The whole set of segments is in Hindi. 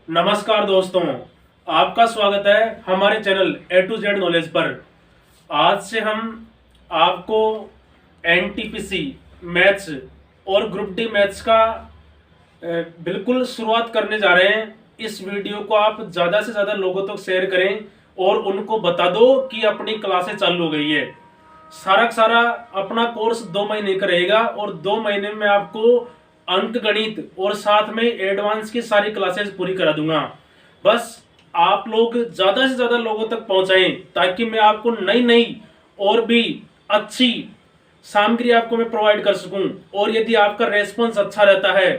नमस्कार दोस्तों, आपका स्वागत है हमारे channel A to Z knowledge पर। आज से हम आपको NTPC मैथ्स और ग्रुप डी मैथ्स का बिल्कुल शुरुआत करने जा रहे हैं। इस वीडियो को आप ज़्यादा से ज़्यादा लोगों तक शेयर करें और उनको बता दो कि अपनी क्लासें चालू हो गई है। सारा का सारा अपना कोर्स 2 महीने का रहेगा और 2 महीने में आपको अंक गणित और साथ में एडवांस की सारी क्लासेस पूरी करा दूंगा। बस आप लोग ज़्यादा से ज़्यादा लोगों तक पहुंचाएं ताकि मैं आपको नई नई और भी अच्छी सामग्री आपको मैं प्रोवाइड कर सकूं। और यदि आपका रेस्पॉन्स अच्छा रहता है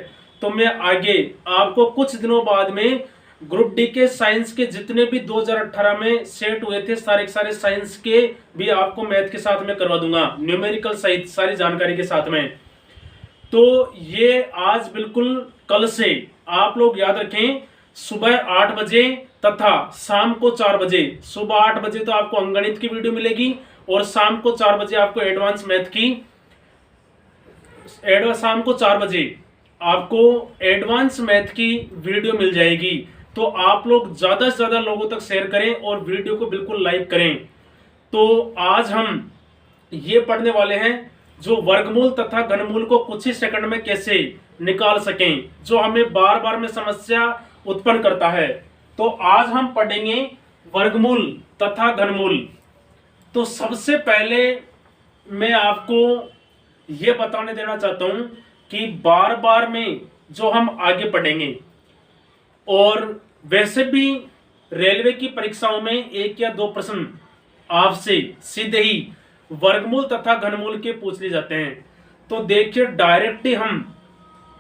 तो मैं आगे आपको कुछ दिनों बाद में ग्रुप डी के साइंस के जितने भी 2018 में सेट हुए थे सारे के सारे साइंस के भी आपको मैथ के साथ में करवा दूंगा, न्यूमेरिकल सहित सारी जानकारी के साथ में। तो ये आज बिल्कुल कल से आप लोग याद रखें, सुबह 8 बजे तथा शाम को 4 बजे। सुबह 8 बजे तो आपको अंकगणित की वीडियो मिलेगी और शाम को 4 बजे आपको एडवांस मैथ की शाम को 4 बजे आपको एडवांस मैथ की वीडियो मिल जाएगी। तो आप लोग ज्यादा से ज्यादा लोगों तक शेयर करें और वीडियो को बिल्कुल लाइक करें। तो आज हम ये पढ़ने वाले हैं जो वर्गमूल तथा घनमूल को कुछ ही सेकंड में कैसे निकाल सकें, जो हमें बार बार में समस्या उत्पन्न करता है। तो आज हम पढ़ेंगे वर्गमूल तथा घनमूल। तो सबसे पहले मैं आपको ये बताने देना चाहता हूं कि बार बार में जो हम आगे पढ़ेंगे, और वैसे भी रेलवे की परीक्षाओं में 1 या 2 प्रश्न आपसे सीधे ही वर्गमूल तथा घनमूल के पूछ लिए जाते हैं। तो देखिए डायरेक्टली हम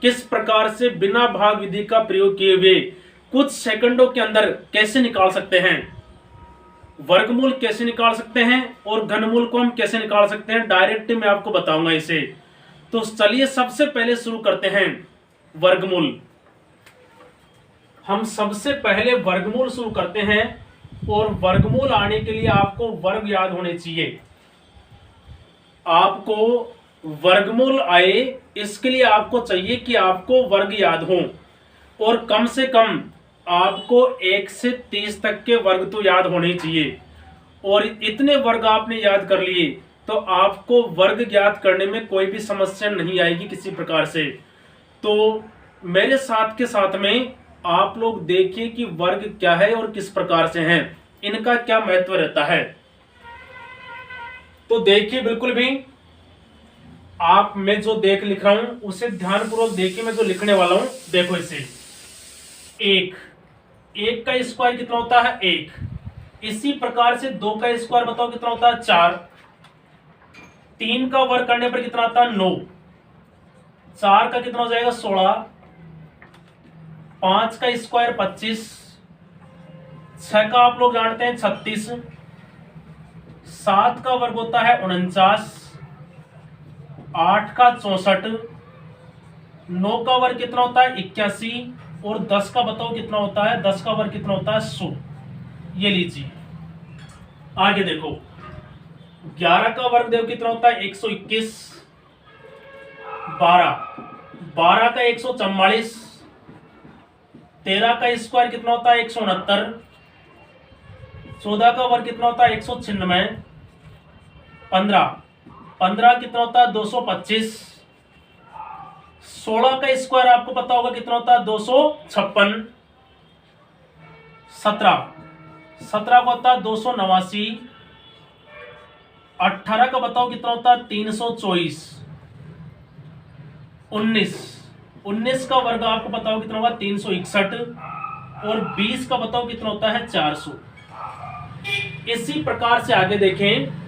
किस प्रकार से बिना भाग विधि का प्रयोग किए हुए कुछ सेकंडों के अंदर कैसे निकाल सकते हैं, वर्गमूल कैसे निकाल सकते हैं और घनमूल को हम कैसे निकाल सकते हैं, डायरेक्टली मैं आपको बताऊंगा इसे। तो चलिए सबसे पहले शुरू करते हैं वर्गमूल। हम सबसे पहले वर्गमूल शुरू करते हैं और वर्गमूल आने के लिए आपको वर्ग याद होने चाहिए। आपको वर्गमूल आए इसके लिए आपको चाहिए कि आपको वर्ग याद हो, और कम से कम आपको 1 से 30 तक के वर्ग तो याद होने चाहिए। और इतने वर्ग आपने याद कर लिए तो आपको वर्ग ज्ञात करने में कोई भी समस्या नहीं आएगी किसी प्रकार से। तो मेरे साथ के साथ में आप लोग देखिए कि वर्ग क्या है और किस प्रकार से हैं, इनका क्या महत्व रहता है। तो देखिए बिल्कुल भी आप मैं जो लिख रहा हूं उसे ध्यानपूर्वक देखिए। मैं जो लिखने वाला हूं देखो इसे। 1 का स्क्वायर कितना होता है 1। इसी प्रकार से 2 का स्क्वायर बताओ कितना होता है 4। 3 का वर्ग करने पर कितना आता है 9। 4 का कितना हो जाएगा 16। 5 का स्क्वायर 25। 6 का आप लोग जानते हैं 36। 7 का वर्ग होता है 49। 8 का 64। 9 का वर्ग कितना होता है 81। और 10 का बताओ कितना होता है, 10 का वर्ग कितना होता है 100। ये लीजिए आगे देखो। 11 का वर्ग देखो कितना होता है 121। 12 का 144। 13 का स्क्वायर कितना होता है 169। 14 का वर्ग कितना होता है 196। 15 कितना होता है 225। 16 का स्क्वायर आपको पता होगा कितना होता है 256। 17 का होता है 289। 18 का बताओ कितना होता है 324। 19 का वर्ग आपको पता होगा कितना होगा 361। और 20 का बताओ कितना होता है 400। इसी प्रकार से आगे देखें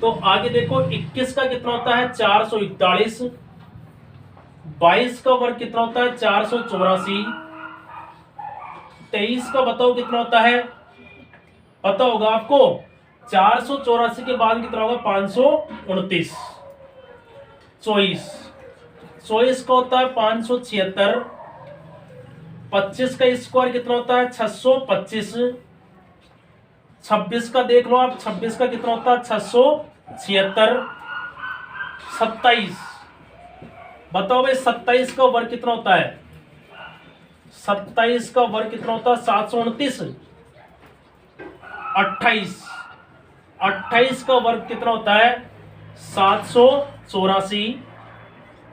तो आगे देखो 21 का कितना होता है 441। 22 का वर्ग कितना होता है 484। 23 का बताओ कितना होता है, पता होगा आपको 484 के बाद कितना होगा 529। 24 का होता है 576। 25 का स्क्वायर कितना होता है 625। 26 का देख लो आप, 26 का कितना होता है 676। 27 बताओ भाई 27 का वर्ग कितना होता है 27 का वर्ग कितना होता है 729। 28 का वर्ग कितना होता है 784।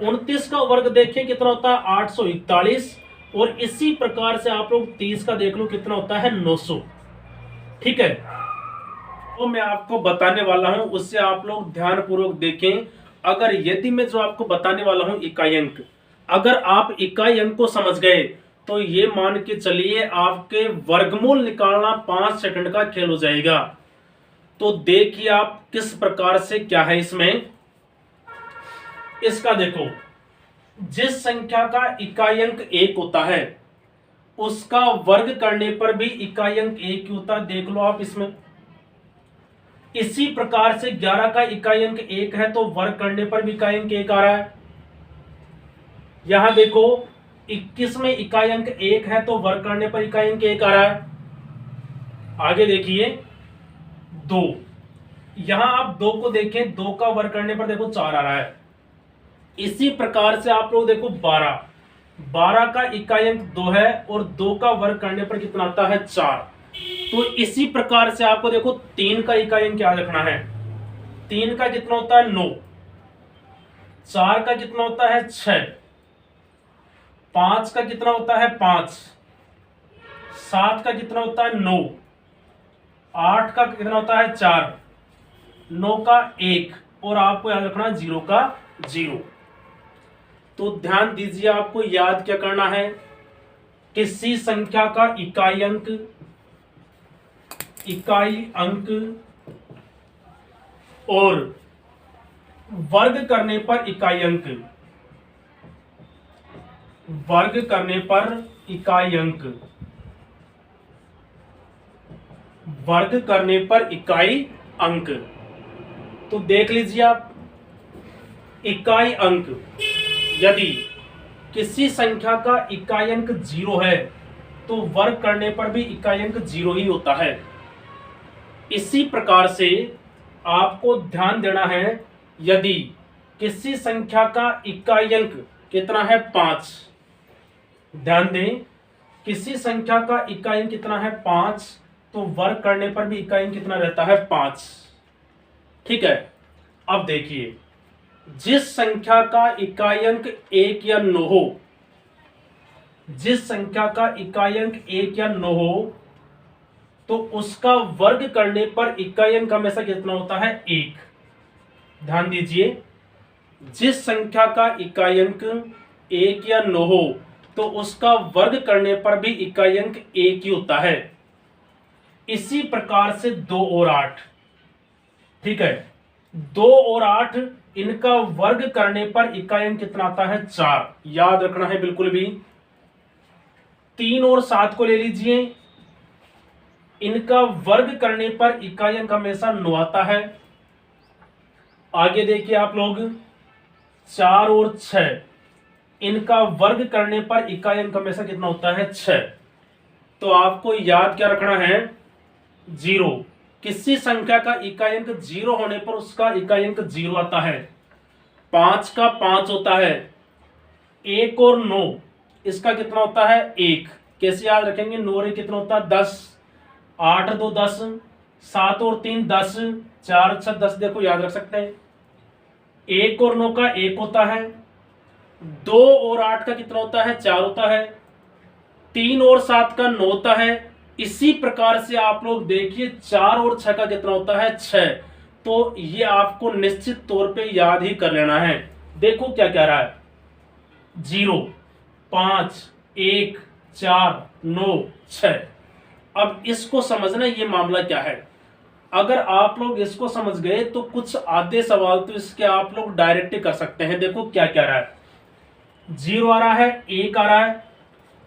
29 का वर्ग देखिए कितना होता है 841। और इसी प्रकार से आप लोग 30 का देख लो कितना होता है 900। ठीक है, तो मैं आपको बताने वाला हूं, उससे आप लोग ध्यान पूर्वक देखें। अगर यदि मैं जो आपको बताने वाला हूं इकाई अंक, अगर आप इकाई अंक को समझ गए तो ये मान के चलिए आपके वर्गमूल निकालना 5 सेकंड का खेल हो जाएगा। तो देखिए आप किस प्रकार से क्या है इसमें। इसका देखो, जिस संख्या का इकाई अंक 1 होता है उसका वर्ग करने पर भी इकाई अंक 1 ही होता है। देख लो आप इसमें। इसी प्रकार से 11 का इकाई अंक 1 है तो वर्ग करने पर भी इकाई अंक 1 आ रहा है। यहां देखो 21 में इकाई अंक 1 है तो वर्ग करने पर इकाई अंक 1 आ रहा है। आगे देखिए 2, यहां आप 2 को देखें, 2 का वर्ग करने पर देखो 4 आ रहा है। इसी प्रकार से आप लोग देखो 12 का इकाई अंक 2 है और 2 का वर्ग करने पर कितना आता है 4। तो इसी प्रकार से आपको देखो 3 का इकाई अंक क्या रखना है, 3 का कितना होता है 9, 4 का कितना होता है 6, 5 का कितना होता है 5, 7 का कितना होता है 9, 8 का कितना होता है 4, 9 का 1 और आपको याद रखना 0 का 0। तो ध्यान दीजिए, आपको याद क्या करना है, किसी संख्या का इकाई अंक और वर्ग करने पर इकाई अंक, वर्ग करने पर इकाई अंक, वर्ग करने पर इकाई अंक। तो देख लीजिए आप, इकाई अंक, यदि किसी संख्या का इकाई अंक 0 है तो वर्ग करने पर भी इकाई अंक 0 ही होता है। इसी प्रकार से आपको ध्यान देना है, यदि किसी संख्या का इकाई अंक कितना है 5, ध्यान दें, किसी संख्या का इकाई अंक कितना है 5 तो वर्ग करने पर भी इकाई अंक कितना रहता है 5। ठीक है, अब देखिए, जिस संख्या का इकाई अंक 1 या 9 हो, जिस संख्या का इकाई अंक 1 या 9 हो तो उसका वर्ग करने पर इकाई अंक हमेशा कितना होता है 1। ध्यान दीजिए, जिस संख्या का इकाई अंक 1 या 9 हो तो उसका वर्ग करने पर भी इकाई अंक 1 ही होता है। इसी प्रकार से 2 और 8, ठीक है, 2 और 8 इनका वर्ग करने पर इकाई अंक कितना आता है 4, याद रखना है बिल्कुल भी। 3 और 7 को ले लीजिए, इनका वर्ग करने पर इकाई अंक हमेशा 9 आता है। आगे देखिए आप लोग, 4 और 6 इनका वर्ग करने पर इकाई अंक हमेशा कितना होता है 6। तो आपको याद क्या रखना है, 0। किसी संख्या का इकाई अंक 0 होने पर उसका इकाई अंक 0 आता है। 5 का 5 होता है। 1 और 9 इसका कितना होता है 1। कैसे याद रखेंगे, 9 और 1 कितना होता है 10, 8 2 10, 7 और 3 10, 4 6 10, देखो याद रख सकते हैं। 1 और 9 का 1 होता है। 2 और 8 का कितना होता है 4 होता है। 3 और 7 का 9 होता है। इसी प्रकार से आप लोग देखिए 4 और 6 का कितना होता है 6। तो ये आपको निश्चित तौर पे याद ही कर लेना है। देखो क्या कह रहा है, 0 5 1 4 9 6। अब इसको समझना ये मामला क्या है। अगर आप लोग इसको समझ गए तो कुछ आधे सवाल तो इसके आप लोग डायरेक्ट ही कर सकते हैं। देखो क्या कह रहा है, 0 आ रहा है, 1 आ रहा है,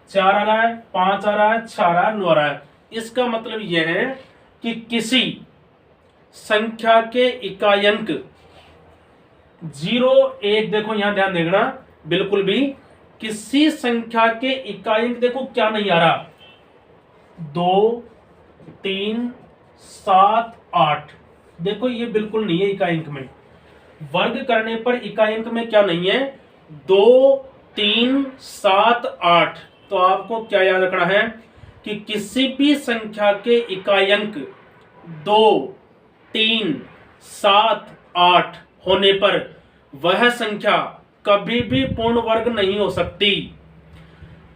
4 आ रहा है, 5 आ रहा है, 6 आ रहा है, 9 आ रहा है। इसका मतलब यह है कि किसी संख्या के इकाई अंक 0 1, देखो यहां ध्यान देना बिल्कुल भी, किसी संख्या के इकाई अंक देखो क्या नहीं आ रहा, 2 3 7 8, देखो ये बिल्कुल नहीं है इकाई अंक में। वर्ग करने पर इकाई अंक में क्या नहीं है, 2 3 7 8। तो आपको क्या याद रखना है कि किसी भी संख्या के इकाई अंक 2, 3, 7, 8 होने पर वह संख्या कभी भी पूर्ण वर्ग नहीं हो सकती।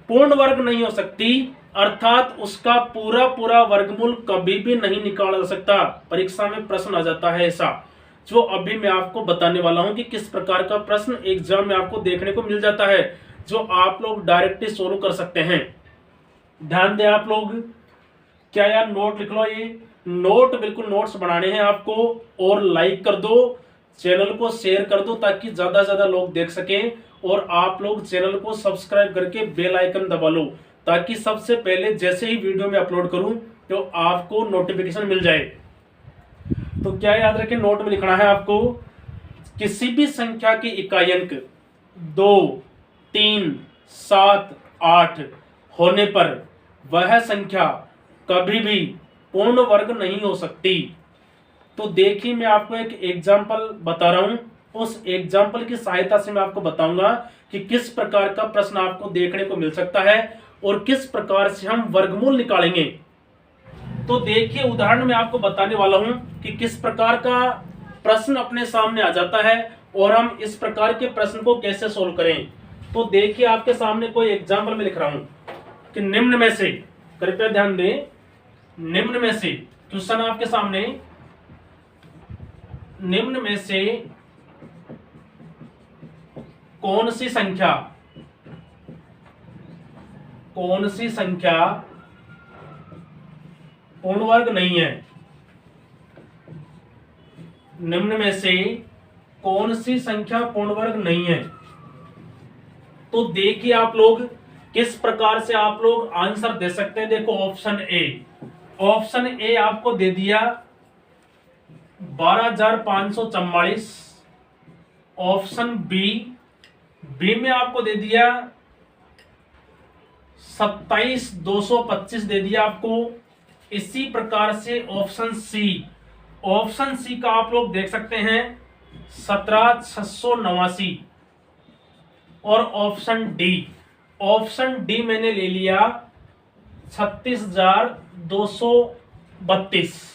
पूर्ण वर्ग नहीं हो सकती अर्थात उसका पूरा पूरा वर्गमूल कभी भी नहीं निकाला जा सकता। परीक्षा में प्रश्न आ जाता है ऐसा, जो अभी मैं आपको बताने वाला हूं कि किस प्रकार का प्रश्न एग्जाम में आपको देखने को मिल जाता है, जो आप लोग डायरेक्टली सोल्व कर सकते हैं। ध्यान दें आप लोग, क्या यार नोट लिख लो, ये नोट बिल्कुल नोट्स बनाने हैं आपको, और लाइक कर दो, चैनल को शेयर कर दो ताकि ज्यादा से ज्यादा लोग देख सकें, और आप लोग चैनल को सब्सक्राइब करके बेल आइकन दबा लो ताकि सबसे पहले जैसे ही वीडियो में अपलोड करूं तो आपको नोटिफिकेशन मिल जाए। तो क्या याद रखें, नोट में लिखना है आपको, किसी भी संख्या के इकाई अंक 2, 3, 7, 8 होने पर वह संख्या कभी भी पूर्ण वर्ग नहीं हो सकती। तो देखिए मैं आपको एक एग्जाम्पल बता रहा हूं, उस एग्जाम्पल की सहायता से मैं आपको बताऊंगा कि किस प्रकार का प्रश्न आपको देखने को मिल सकता है और किस प्रकार से हम वर्गमूल निकालेंगे। तो देखिए उदाहरण में आपको बताने वाला हूं कि किस प्रकार का प्रश्न अपने सामने आ जाता है और हम इस प्रकार के प्रश्न को कैसे सोल्व करें। तो देखिए आपके सामने कोई एग्जाम्पल में लिख रहा हूं कि निम्न में से, कृपया ध्यान दें, निम्न में से क्वेश्चन आपके सामने, निम्न में से कौन सी संख्या पूर्ण वर्ग नहीं है। निम्न में से कौन सी संख्या पूर्ण वर्ग नहीं है। तो देखिए आप लोग किस प्रकार से आप लोग आंसर दे सकते हैं। देखो ऑप्शन ए आपको दे दिया 12,544। ऑप्शन बी में आपको दे दिया 27,225 दे दिया आपको। इसी प्रकार से ऑप्शन सी का आप लोग देख सकते हैं 17,689। और ऑप्शन डी मैंने ले लिया 36,232।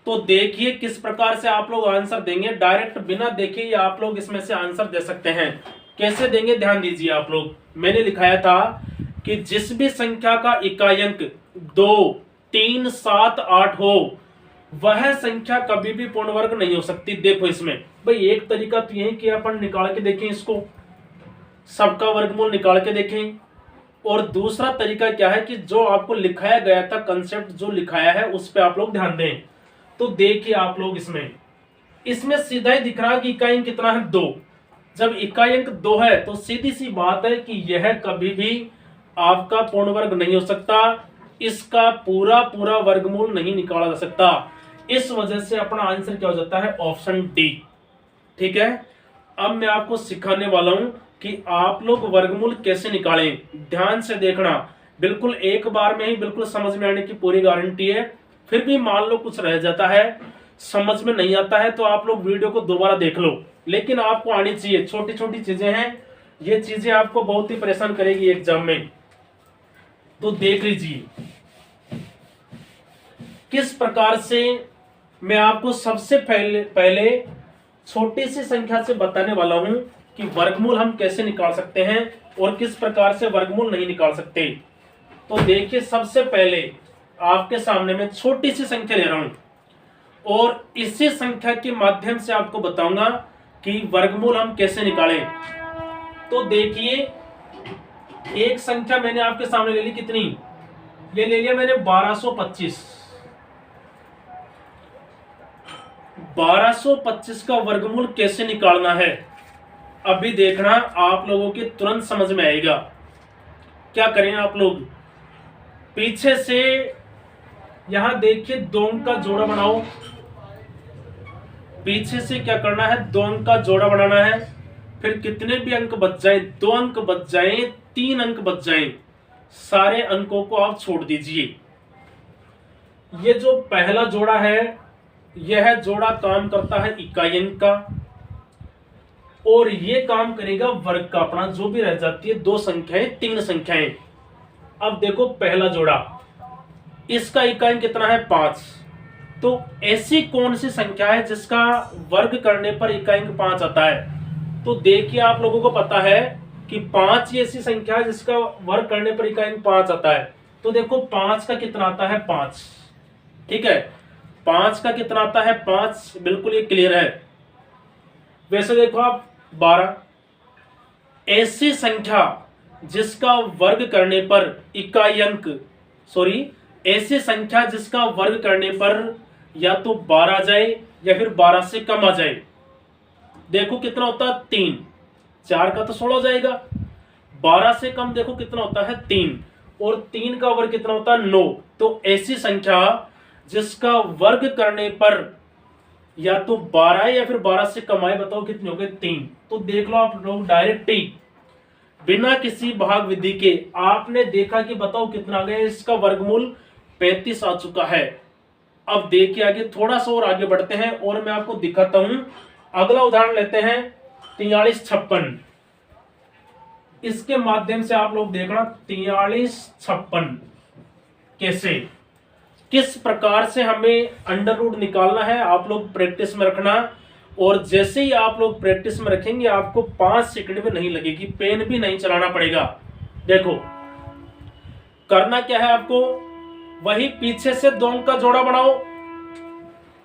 तो देखिए किस प्रकार से आप लोग आंसर देंगे, डायरेक्ट बिना देखे ही आप लोग इसमें से आंसर दे सकते हैं। कैसे देंगे ध्यान दीजिए आप लोग, मैंने लिखाया था कि जिस भी संख्या का इकाई अंक 2, 3, 7, 8 हो वह संख्या कभी भी पूर्ण वर्ग नहीं हो सकती। देखो इसमें भाई एक तरीका तो यही कि अपन निकाल के देखें, इसको सबका वर्गमूल निकाल के देखें, और दूसरा तरीका क्या है कि जो आपको लिखाया गया था, कंसेप्ट जो लिखाया है उस पर आप लोग ध्यान दें। तो देखिए आप लोग इसमें सीधा ही दिख रहा है कि इकाई अंक कितना है 2। जब इकाई अंक 2 है तो सीधी सी बात है कि यह कभी भी आपका पूर्ण वर्ग नहीं हो सकता, इसका पूरा पूरा वर्गमूल नहीं निकाला जा सकता। इस वजह से अपना आंसर क्या हो जाता है ऑप्शन डी। ठीक है, अब मैं आपको सिखाने वाला हूं कि आप लोग वर्गमूल कैसे निकालें। ध्यान से देखना, बिल्कुल एक बार में ही बिल्कुल समझ में आने की पूरी गारंटी है। फिर भी मान लो कुछ रह जाता है, समझ में नहीं आता है, तो आप लोग वीडियो को दोबारा देख लो, लेकिन आपको आनी चाहिए। छोटी छोटी चीजें हैं, ये चीजें आपको बहुत ही परेशान करेगी एग्जाम में। तो देख लीजिए किस प्रकार से मैं आपको सबसे पहले छोटी सी संख्या से बताने वाला हूं कि वर्गमूल हम कैसे निकाल सकते हैं और किस प्रकार से वर्गमूल नहीं निकाल सकते। तो देखिए सबसे पहले आपके सामने मैं छोटी सी संख्या ले रहा हूं और इसी संख्या के माध्यम से आपको बताऊंगा कि वर्गमूल हम कैसे निकालें। तो देखिए एक संख्या मैंने आपके सामने ले ली, कितनी, ये ले लिया मैंने 1225। 1225 का वर्गमूल कैसे निकालना है अभी देखना, आप लोगों की तुरंत समझ में आएगा। क्या करें आप लोग, पीछे से यहां देखिए 2 अंक का जोड़ा बनाओ। पीछे से क्या करना है, 2 अंक का जोड़ा बनाना है। फिर कितने भी अंक बच जाए, 2 अंक बच जाए, 3 अंक बच जाए, सारे अंकों को आप छोड़ दीजिए। ये जो पहला जोड़ा है, यह जोड़ा काम करता है इकाई अंक का, और ये काम करेगा वर्ग का अपना, जो भी रह जाती है 2 संख्याएं, 3 संख्याएं। अब देखो पहला जोड़ा, इसका इकाई कितना है 5। तो ऐसी कौन सी संख्या है जिसका वर्ग करने पर इकाई 5 आता है? तो देखिए आप लोगों को पता है कि 5 ऐसी संख्या है जिसका वर्ग करने पर इकाई 5 आता है। तो देखो 5 का कितना आता है 5, ठीक है, 5 का कितना आता है 5, बिल्कुल ये क्लियर है। वैसे देखो आप 12, ऐसी संख्या जिसका वर्ग करने पर इकाई अंक, ऐसी संख्या जिसका वर्ग करने पर या तो 12 आ जाए या फिर 12 से कम आ जाए। देखो कितना होता है 3, 4 का तो 16 हो जाएगा, 12 से कम देखो कितना होता है 3, और 3 का वर्ग कितना होता है 9। तो ऐसी संख्या जिसका वर्ग करने पर या तो 12 या फिर 12 से कम आए, बताओ कितने हो गए 3। तो देख लो आप लोग डायरेक्ट ही बिना किसी भाग विधि के आपने देखा कि बताओ कितना आ गया, इसका वर्गमूल 35 आ चुका है। अब देखिए आगे थोड़ा सा और आगे बढ़ते हैं और मैं आपको दिखाता हूं। अगला उदाहरण लेते हैं 4356, इसके माध्यम से आप लोग देखना 4356 कैसे, किस प्रकार से हमें अंडर रूट निकालना है, आप लोग प्रैक्टिस में रखना। और जैसे ही आप लोग प्रैक्टिस में रखेंगे आपको 5 सेकंड में नहीं लगेगी, पेन भी नहीं चलाना पड़ेगा। देखो करना क्या है आपको, वही पीछे से 2 अंक का जोड़ा बनाओ।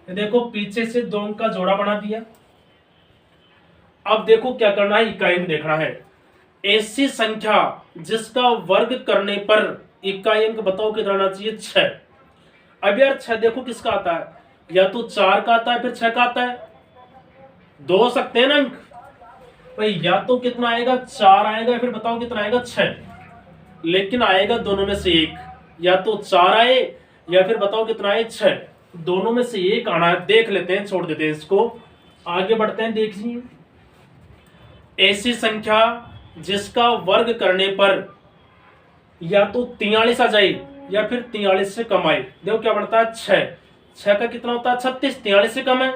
देखो पीछे से 2 अंक का जोड़ा बना दिया। अब देखो क्या करना है, इकाई में देखना है। ऐसी संख्या जिसका वर्ग करने पर इकाई अंक बताओ कितना आना चाहिए 6। अब यार 6 देखो किसका आता है, या तो 4 का आता है फिर 6 का आता है, 2 हो सकते हैं ना अंक भाई, या तो कितना आएगा 4 आएगा फिर बताओ कितना आएगा 6, लेकिन आएगा दोनों में से एक, या तो 4 आए या फिर बताओ कितना आए 6, दोनों में से एक आना है। देख लेते हैं, छोड़ देते हैं इसको, आगे बढ़ते हैं। देखिए ऐसी संख्या जिसका वर्ग करने पर या तो 43 आ जाए या फिर 43 से कम आए। देखो क्या बढ़ता है 6, 6 का कितना होता है 36, 43 से कम है।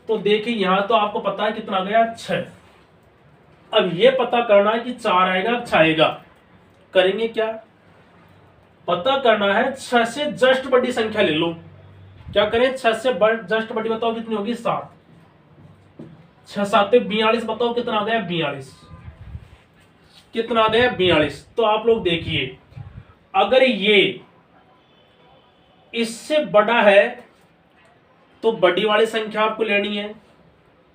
तो देखिए यहां तो आपको पता है कितना आ गया 6। अब ये पता करना है कि 4 आएगा 6 आएगा, करेंगे क्या, पता करना है 6 से जस्ट बड़ी संख्या ले लो। क्या करें, 6 से जस्ट बड़ी बताओ कितनी होगी 7, 6 7 42, बताओ कितना आ गया 42, कितना आ गया 42। तो आप लोग देखिए अगर ये इससे बड़ा है तो बड़ी वाली संख्या आपको लेनी है,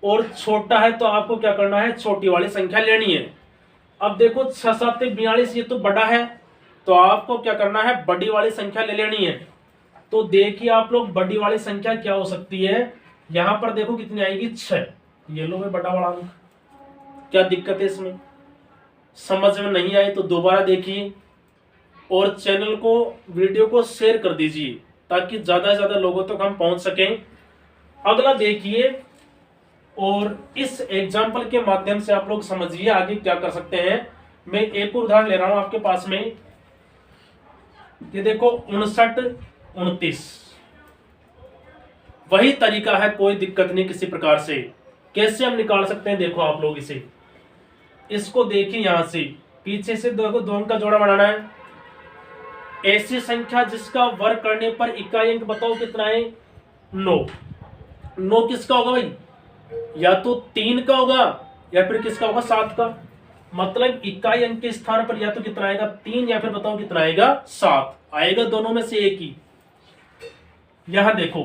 और छोटा है तो आपको क्या करना है, छोटी वाली संख्या लेनी है। अब देखो 6 7 42, ये तो बड़ा है तो आपको क्या करना है, बड़ी वाली संख्या ले लेनी है। तो देखिए आप लोग बड़ी वाली संख्या क्या हो सकती है, यहां पर देखो कितनी आएगी 6, ये लो में बड़ा वाला अंक। क्या दिक्कत है इसमें, समझ में नहीं आए तो दोबारा देखिए, और चैनल को वीडियो को शेयर कर दीजिए ताकि ज्यादा से ज्यादा लोगों तक हम पहुंच सकें। अगला देखिए, और इस एग्जाम्पल के माध्यम से आप लोग समझिए आगे क्या कर सकते हैं। मैं एक उदाहरण ले रहा हूं आपके पास में, ये देखो 59 29, वही तरीका है, कोई दिक्कत नहीं किसी प्रकार से। कैसे हम निकाल सकते हैं, देखो आप लोग इसे, इसको देखिए यहां से पीछे से देखो 2 अंक का जोड़ा बनाना है। ऐसी संख्या जिसका वर्ग करने पर इकाई अंक बताओ कितना है 9। 9 किसका होगा भाई, या तो 3 का होगा या फिर किसका होगा 7 का, मतलब इकाई अंक के स्थान पर या तो कितना आएगा 3 या फिर बताओ कितना आएगा 7 आएगा, दोनों में से एक ही। यहां देखो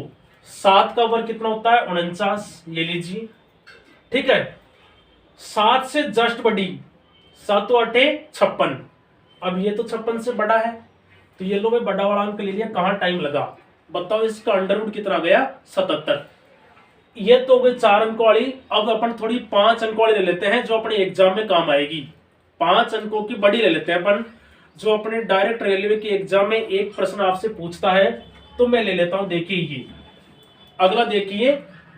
7 का वर्ग कितना होता है 49, ये लीजिए, ठीक है। 7 से जस्ट बड़ी 7 8 56, अब ये तो 56 से बड़ा है तो ये लो मैं बड़ा वाला अंक ले लिया, कहां टाइम लगा बताओ, इसका अंडर रूट कितना गया 77। ये तो गई 4 अंकों वाली। अब अपन थोड़ी 5 अंकों वाली ले लेते हैं जो अपने एग्जाम में काम आएगी। 5 अंकों की बड़ी ले लेते हैं अपन, जो अपने डायरेक्ट रेलवे के एग्जाम में एक प्रश्न आपसे पूछता है, तो मैं ले लेता हूं। देखिए ये अगला, देखिए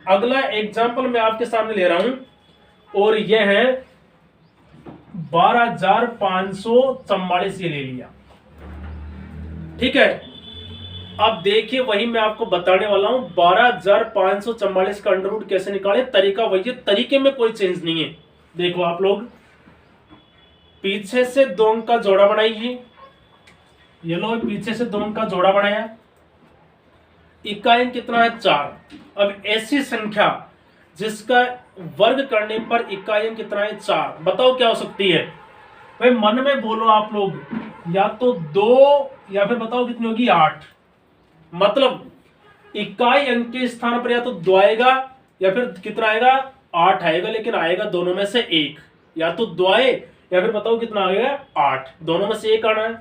अगला एग्जाम्पल मैं आपके सामने ले रहा हूं और यह है 12,544, ये ले लिया, ठीक है। अब देखिए वही मैं आपको बताने वाला हूं 12,544 का अंडर रूट कैसे निकाले, तरीका वही है, तरीके में कोई चेंज नहीं है। देखो आप लोग पीछे से 2 अंक का जोड़ा बनाइए ये लो पीछे से 2 का जोड़ा बनाया, इकाई अंक कितना है 4। अब ऐसी संख्या जिसका वर्ग करने पर इकाई अंक कितना है 4, बताओ क्या हो सकती है भाई, मन में बोलो आप लोग, या तो 2 या फिर बताओ कितनी होगी 8। मतलब इकाई अंक के स्थान पर या तो 2 आएगा या फिर कितना आएगा 8 आएगा, लेकिन आएगा दोनों में से एक, या तो 2 आए या फिर बताओ कितना आएगा 8, दोनों में से एक आना है।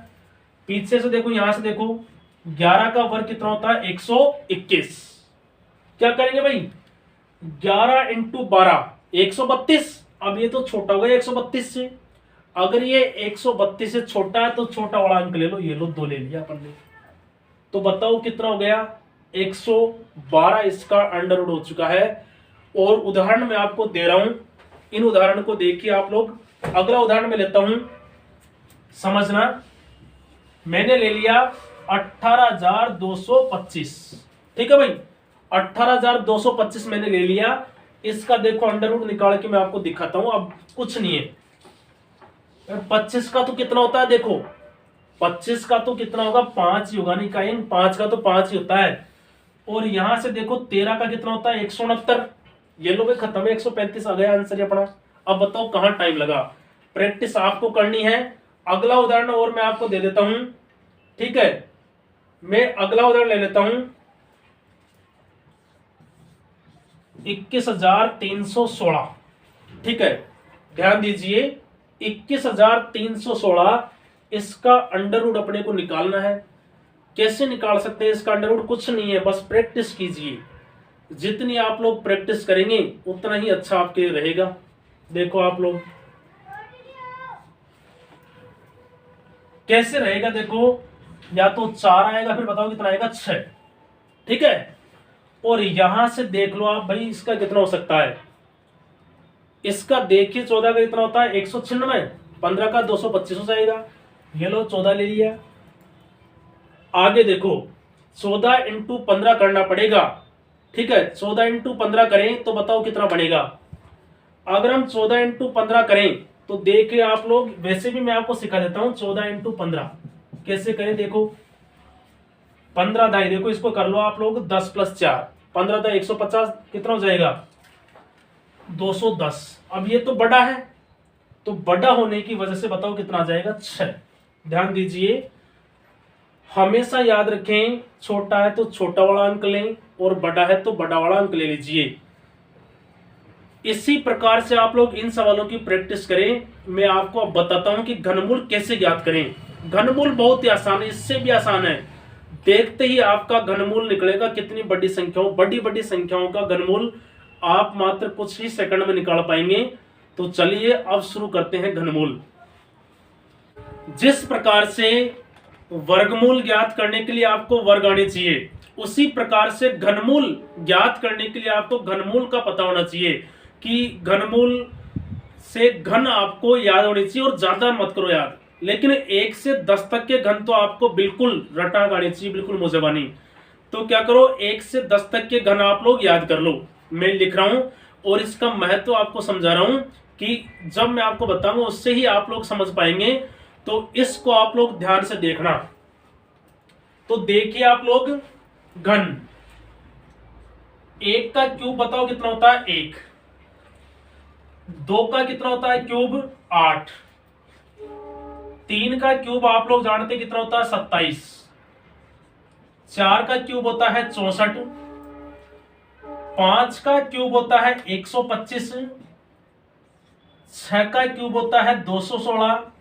पीछे से देखो, यहां से देखो 11 का वर्ग कितना होता है 121। क्या करेंगे भाई 11 इंटू 12 132। अब ये तो छोटा हो गया 132 से, अगर ये 132 से छोटा है तो छोटा वाला अंक ले लो, ये लो 2 ले लिया अपन ने, तो बताओ कितना हो गया 112, इसका अंडर रूट हो चुका है। और उदाहरण मैं आपको दे रहा हूं, इन उदाहरण को देखिए आप लोग। अगला उदाहरण मैं लेता हूं, समझना। मैंने ले लिया 18,225, ठीक है भाई 18,225 मैंने ले लिया। इसका देखो अंडर रूट निकाल के मैं आपको दिखाता हूं। अब कुछ नहीं है, 25 का तो कितना होता है, देखो 25 का तो कितना होगा 5 ही होगा, नहीं कहीं 5 का तो 5 ही होता है। और यहां से देखो 13 का कितना होता है 169। ये लो भाई खत्म है, 135 आ गया आंसर अपना। अब बताओ कहां टाइम लगा, प्रैक्टिस आपको करनी है। अगला उदाहरण और मैं आपको दे देता हूं, ठीक है। मैं अगला उदाहरण ले लेता हूं 21,316, ठीक है। ध्यान दीजिए 21,316, इसका अंडर रूट अपने को निकालना है। कैसे निकाल सकते हैं इसका अंडर रूट, कुछ नहीं है, बस प्रैक्टिस कीजिए। जितनी आप लोग प्रैक्टिस करेंगे उतना ही अच्छा आपके लिए रहेगा। देखो आप लोग कैसे रहेगा, देखो या तो 4 आएगा, फिर बताओ कितना आएगा 6, ठीक है। और यहां से देख लो आप भाई इसका कितना हो सकता है, इसका देखिए 14 का कितना होता है 196, 15 का 225 हो जाएगा। ये लो 14 ले लिया। आगे देखो 14 इंटू 15 करना पड़ेगा, ठीक है। 14 इंटू 15 करें तो बताओ कितना बनेगा। अगर हम 14 इंटू 15 करें तो देखिए आप लोग, वैसे भी मैं आपको सिखा देता हूं 14 इंटू 15 कैसे करें। देखो 15 दाई, देखो इसको कर लो आप लोग 10 प्लस 4, 15 दाई 150, कितना हो जाएगा 210। अब ये तो बड़ा है, तो बड़ा होने की वजह से बताओ कितना आ जाएगा 6। ध्यान दीजिए, हमेशा याद रखें छोटा है तो छोटा वाला अंक लें और बड़ा है तो बड़ा वाला अंक ले लीजिए। इसी प्रकार से आप लोग इन सवालों की प्रैक्टिस करें। मैं आपको अब बताता हूं कि घनमूल कैसे ज्ञात करें। घनमूल बहुत ही आसान है, इससे भी आसान है। देखते ही आपका घनमूल निकलेगा। कितनी बड़ी संख्याओं, बड़ी बड़ी संख्याओं का घनमूल आप मात्र कुछ ही सेकंड में निकाल पाएंगे। तो चलिए अब शुरू करते हैं घनमूल। जिस प्रकार से वर्गमूल ज्ञात करने के लिए आपको वर्ग आने चाहिए, उसी प्रकार से घनमूल ज्ञात करने के लिए आपको घनमूल का पता होना चाहिए कि घनमूल से घन आपको याद होनी चाहिए। और ज्यादा मत करो याद, लेकिन 1 से 10 तक के घन तो आपको बिल्कुल रटा आने चाहिए, बिल्कुल मुजबानी। तो क्या करो 1 से 10 तक के घन आप लोग याद कर लो। मैं लिख रहा हूं और इसका महत्व आपको समझा रहा हूं कि जब मैं आपको बताऊंगा उससे ही आप लोग समझ पाएंगे। तो इसको आप लोग ध्यान से देखना। तो देखिए आप लोग, घन 1 का क्यूब बताओ कितना होता है 1, 2 का कितना होता है क्यूब 8, 3 का क्यूब आप लोग जानते कितना होता है 27, 4 का क्यूब होता है 64, 5 का क्यूब होता है 125, 6 का क्यूब होता है 216,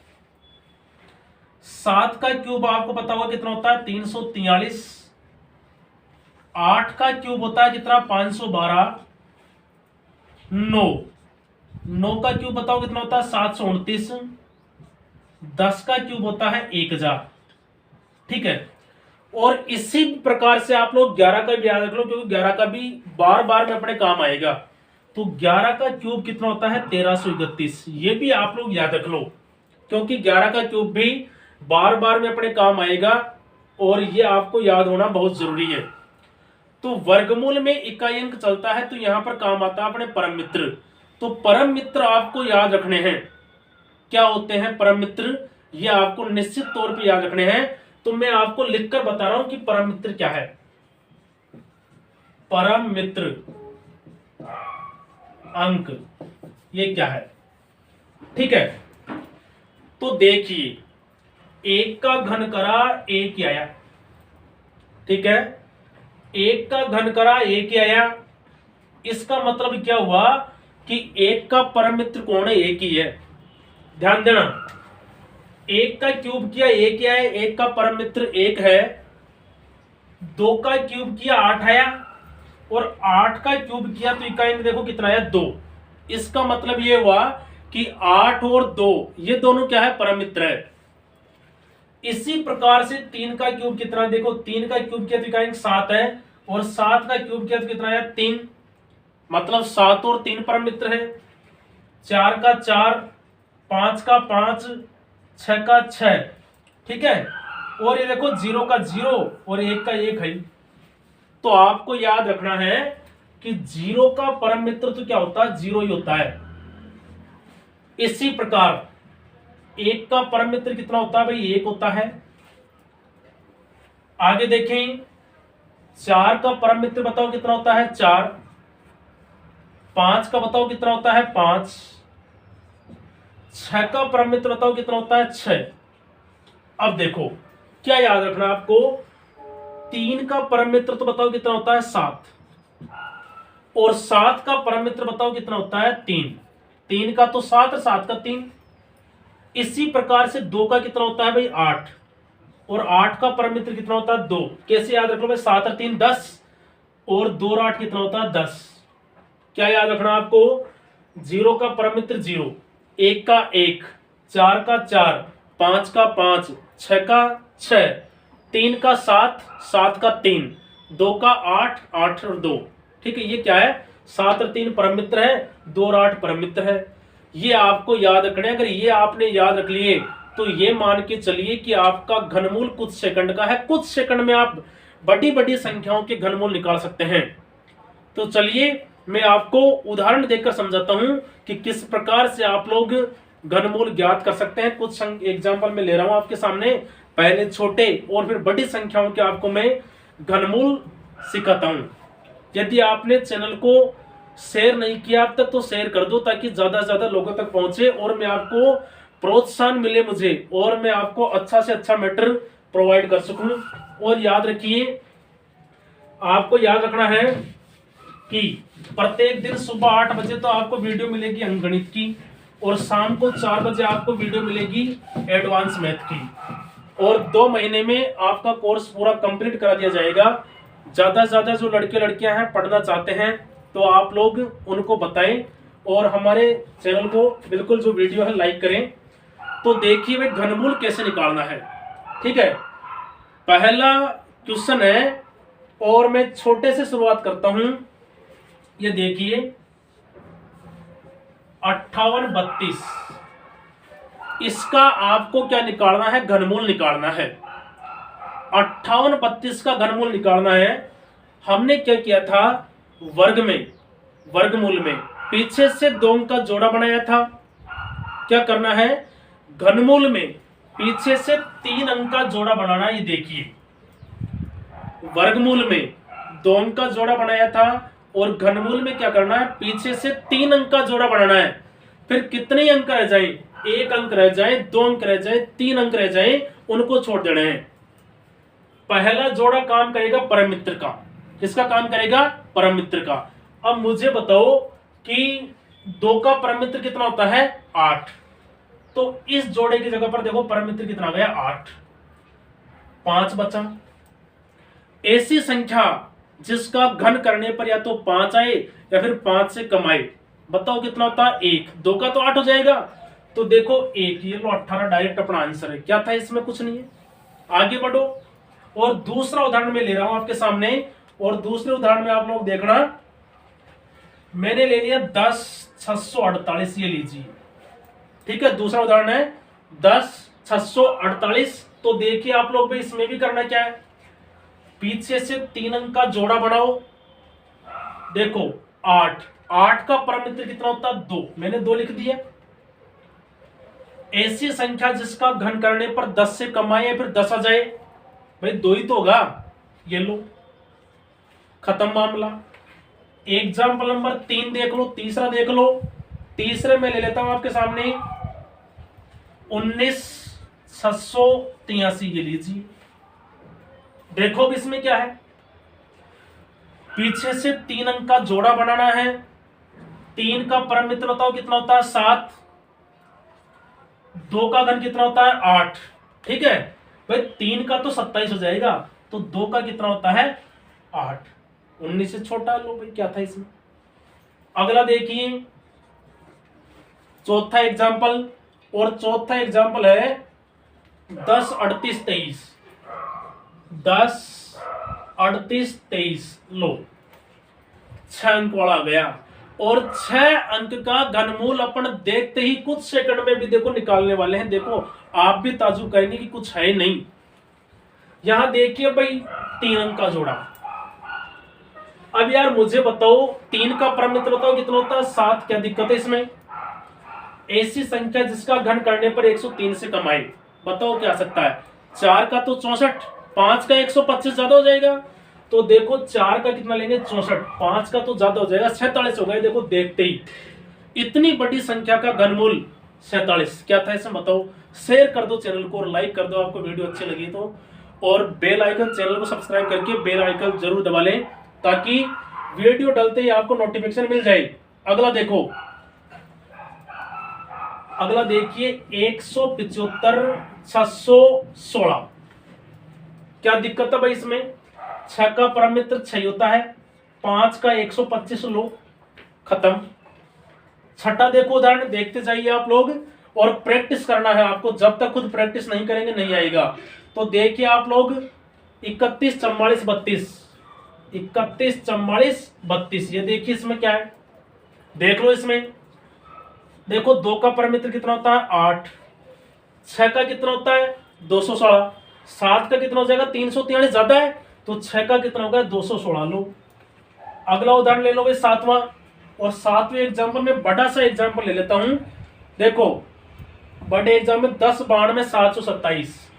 7 का क्यूब आपको पता होगा कितना होता है 343, 8 का क्यूब होता है कितना 512, 9 का क्यूब बताओ कितना होता है 729, 10 का क्यूब होता है 1000, ठीक है। और इसी प्रकार से आप लोग 11 का भी याद रख लो, क्योंकि 11 का भी बार बार में अपने काम आएगा। तो 11 का क्यूब कितना होता है 1331, ये भी आप लोग याद रख लो, क्योंकि 11 का क्यूब भी बार बार में अपने काम आएगा और ये आपको याद होना बहुत जरूरी है। तो वर्गमूल में इकाई अंक चलता है तो यहां पर काम आता है अपने परम मित्र। तो परम मित्र आपको याद रखने हैं। क्या होते हैं परम मित्र, ये आपको निश्चित तौर पे याद रखने हैं। तो मैं आपको लिखकर बता रहा हूं कि परम मित्र क्या है। परम मित्र अंक ये क्या है, ठीक है। तो देखिए, एक का घन करा एक ही आया, ठीक है। एक का घन करा एक ही आया, इसका मतलब क्या हुआ कि एक का परम मित्र कौन है, एक ही है। ध्यान देना, एक का क्यूब किया एक ही आया, एक का परम मित्र एक है। दो का क्यूब किया 8 आया, और 8 का क्यूब किया तो इकाई में देखो कितना आया, 2। इसका मतलब ये हुआ कि 8 और 2 ये दोनों क्या है, परम मित्र है। इसी प्रकार से 3 का क्यूब कितना, देखो 3 का क्यूब किया तो इकाई 7 है, और 7 का क्यूब किया तो कितना आया, 3। मतलब 7 और 3 परम मित्र है। 4 का 4, 5 का 5, 6 का 6, ठीक है। और ये देखो 0 का 0 और 1 का 1 है। तो आपको याद रखना है कि 0 का परम मित्र तो क्या होता है, 0 ही होता है। इसी प्रकार 1 का परम मित्र कितना होता है भाई, 1 होता है। आगे देखें, 4 का परम मित्र बताओ कितना होता है, 4। 5 का बताओ कितना होता है, 5। 6 का परम मित्र बताओ कितना होता है, 6। अब देखो क्या याद रखना आपको, 3 का परम मित्र तो बताओ कितना होता है, 7। और 7 का परम मित्र बताओ कितना होता है, 3। 3 का तो 7 और 7 का 3। इसी प्रकार से 2 का कितना होता है भाई, 8। और 8 का परम मित्र कितना होता है, 2। कैसे याद रख लो भाई, 7 और 3 10, और 2 और 8 कितना होता है, 10। क्या याद रखना आपको, 0 का परम मित्र 0, 1 का 1, 4 का 4, 5 का 5, 6 का 6, 3 का 7, 7 का 3, 2 का 8, 8 और 2, ठीक है। ये क्या है, 7 और 3 परम मित्र है, 2 और 8 परम मित्र है। ये आपको याद रखना है। अगर ये आपने याद रख लिए तो ये मान के चलिए कि आपका घनमूल कुछ सेकंड का है। कुछ सेकंड में आप बड़ी बड़ी संख्याओं के घनमूल निकाल सकते हैं। तो चलिए मैं आपको उदाहरण देकर समझाता हूं कि किस प्रकार से आप लोग घनमूल ज्ञात कर सकते हैं। कुछ एग्जाम्पल मैं ले रहा हूं आपके सामने, पहले छोटे और फिर बड़ी संख्याओं के आपको मैं घनमूल सिखाता हूं। यदि आपने चैनल को शेयर नहीं किया अब तक तो शेयर कर दो, ताकि ज्यादा से ज्यादा लोगों तक पहुंचे और मैं आपको प्रोत्साहन मिले मुझे, और मैं आपको अच्छा से अच्छा मैटर प्रोवाइड कर सकूं। और याद रखिए, आपको याद रखना है कि प्रत्येक दिन सुबह 8 बजे तो आपको वीडियो मिलेगी अंकगणित की, और शाम को 4 बजे आपको वीडियो मिलेगी एडवांस मैथ की। और 2 महीने में आपका कोर्स पूरा कंप्लीट करा दिया जाएगा। ज्यादा से ज्यादा जो लड़के लड़कियां हैं पढ़ना चाहते हैं तो आप लोग उनको बताएं, और हमारे चैनल को बिल्कुल जो वीडियो है लाइक करें। तो देखिए भाई घनमूल कैसे निकालना है, ठीक है। पहला क्वेश्चन है, और मैं छोटे से शुरुआत करता हूं। ये देखिए 58 32, इसका आपको क्या निकालना है, घनमूल निकालना है। 58 32 का घनमूल निकालना है। हमने क्या किया था, वर्गमूल में पीछे से 2 अंक का जोड़ा बनाया था। क्या करना है, घनमूल में पीछे से 3 अंक का जोड़ा बनाना। ये देखिए वर्गमूल में 2 अंक का जोड़ा बनाया था, और घनमूल में क्या करना है, पीछे से 3 अंक का जोड़ा बनाना है। फिर कितने अंक रह जाए, 1 अंक रह जाए, 2 अंक रह जाए, 3 अंक रह जाए, उनको छोड़ देना है। पहला जोड़ा काम करेगा परम मित्र का। किसका काम करेगा, परम मित्र का। अब मुझे बताओ कि 2 का परम मित्र कितना होता है, 8। तो इस जोड़े की जगह पर देखो परम मित्र कितना आ गया, 8। 5 बचा। ऐसी संख्या जिसका घन करने पर या तो 5 आए या फिर 5 से कम आए, बताओ कितना होता है, 1। 2 का तो 8 हो जाएगा, तो देखो 1, ये लो 18 डायरेक्ट अपना आंसर है। क्या था इसमें, कुछ नहीं है। आगे बढ़ो, और दूसरा उदाहरण मैं ले रहा हूं आपके सामने, और दूसरे उदाहरण में आप लोग देखना, मैंने ले लिया 10 648, ये लीजिए, ठीक है। दूसरा उदाहरण है 10 648। तो देखिए आप लोग भी इसमें भी करना क्या है, पीछे से 3 अंक का जोड़ा बनाओ। देखो 8 का परम मित्र कितना होता है, 2। मैंने 2 लिख दिया। ऐसी संख्या जिसका घन करने पर 10 से कम आए या फिर 10 आ जाए, भाई 2 ही तो होगा, ये लो, खत्म मामला। एग्जाम्पल नंबर 3 देख लो, तीसरा देख लो। तीसरे में ले लेता हूं आपके सामने 19,683, ये लीजिए। देखो भी इसमें क्या है, पीछे से 3 अंक का जोड़ा बनाना है। 3 का परम मित्र बताओ कितना होता है, 7। 2 का घन कितना होता है, 8। ठीक है भाई, 3 का तो 27 हो जाएगा, तो 2 का कितना होता है, 8। 19 से छोटा लो भाई, क्या था इसमें। अगला देखिए चौथा एग्जाम्पल, और चौथा एग्जाम्पल है 10, 38, 23। 10, 38, 23 लो, 6 अंक वाला गया। और 6 अंक का घनमूल अपन देखते ही कुछ सेकंड में भी देखो निकालने वाले हैं। देखो आप भी ताजुब करेंगे कि कुछ है नहीं। यहां देखिए भाई 3 अंक का जोड़ा। अब यार मुझे बताओ 3 का परम मित्र बताओ कितना होता है, 7। क्या दिक्कत है इसमें। ऐसी संख्या जिसका घन करने पर 103 से कम आए, बताओ क्या आ सकता है। 4 का तो 64, 5 का 125 ज्यादा हो जाएगा, तो देखो 4 का कितना लेंगे, 64। 5 का तो ज्यादा हो जाएगा, 47 हो गए। देखो देखते ही इतनी बड़ी संख्या का घनमूल 47, क्या था इसमें बताओ। शेयर कर दो चैनल को और लाइक कर दो आपको वीडियो अच्छी लगी तो, और बेल आइकन, चैनल को सब्सक्राइब करके बेल आइकन जरूर दबा लें ताकि वीडियो डालते ही आपको नोटिफिकेशन मिल जाए। अगला देखो, अगला देखिए 175,616। क्या दिक्कत है भाई इसमें। 6 का परम मित्र 6 होता है, 5 का 125 लो, खत्म। छठा देखो उदाहरण, देखते जाइए आप लोग और प्रैक्टिस करना है आपको, जब तक खुद प्रैक्टिस नहीं करेंगे नहीं आएगा। तो देखिए आप लोग 31, 44, 32। 31, 44, 32, ये देखिए इसमें क्या है, देख लो इसमें। देखो 2 का परम मित्र कितना होता है, 8। 6 का कितना होता है, 216। 7 का कितना हो जाएगा, 343 ज्यादा है, तो 6 का कितना होगा, 216 लो। अगला उदाहरण ले लो भाई 7वां, और 7वें एग्जाम्पल में बड़ा सा एग्जाम्पल ले लेता हूं। देखो बड़े एग्जाम्पल 10, 92, 727।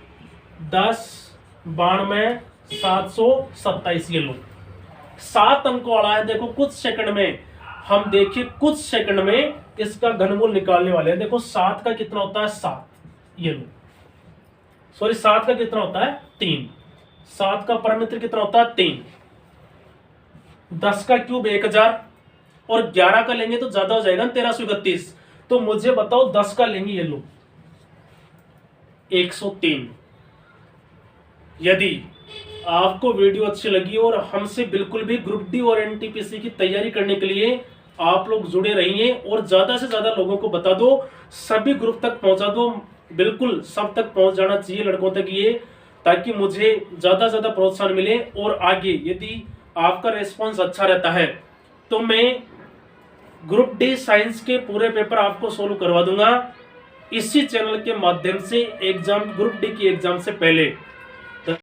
10, 92, 727, ये लो। 7 अंक वाला है। देखो कुछ सेकंड में हम देखिए, कुछ सेकंड में इसका घनमूल निकालने वाले हैं। देखो 7 का कितना होता है, 7, ये लो। सॉरी 7 का कितना होता है, 3। 7 का परम मित्र कितना होता है, 3। 10 का क्यूब 1000, और 11 का लेंगे तो ज्यादा हो जाएगा 1331। तो मुझे बताओ 10 का लेंगे, ये लो 103। यदि आपको वीडियो अच्छी लगी और हमसे बिल्कुल भी ग्रुप डी और एनटीपीसी की तैयारी करने के लिए आप लोग जुड़े रहिए और ज्यादा से ज्यादा लोगों को बता दो, सभी ग्रुप तक पहुंचा दो, बिल्कुल सब तक पहुंच जाना चाहिए लड़कों तक ये, ताकि मुझे ज्यादा से ज्यादा प्रोत्साहन मिले। और आगे यदि आपका रेस्पॉन्स अच्छा रहता है तो मैं ग्रुप डी साइंस के पूरे पेपर आपको सोल्व करवा दूंगा इसी चैनल के माध्यम से, एग्जाम ग्रुप डी की एग्जाम से पहले।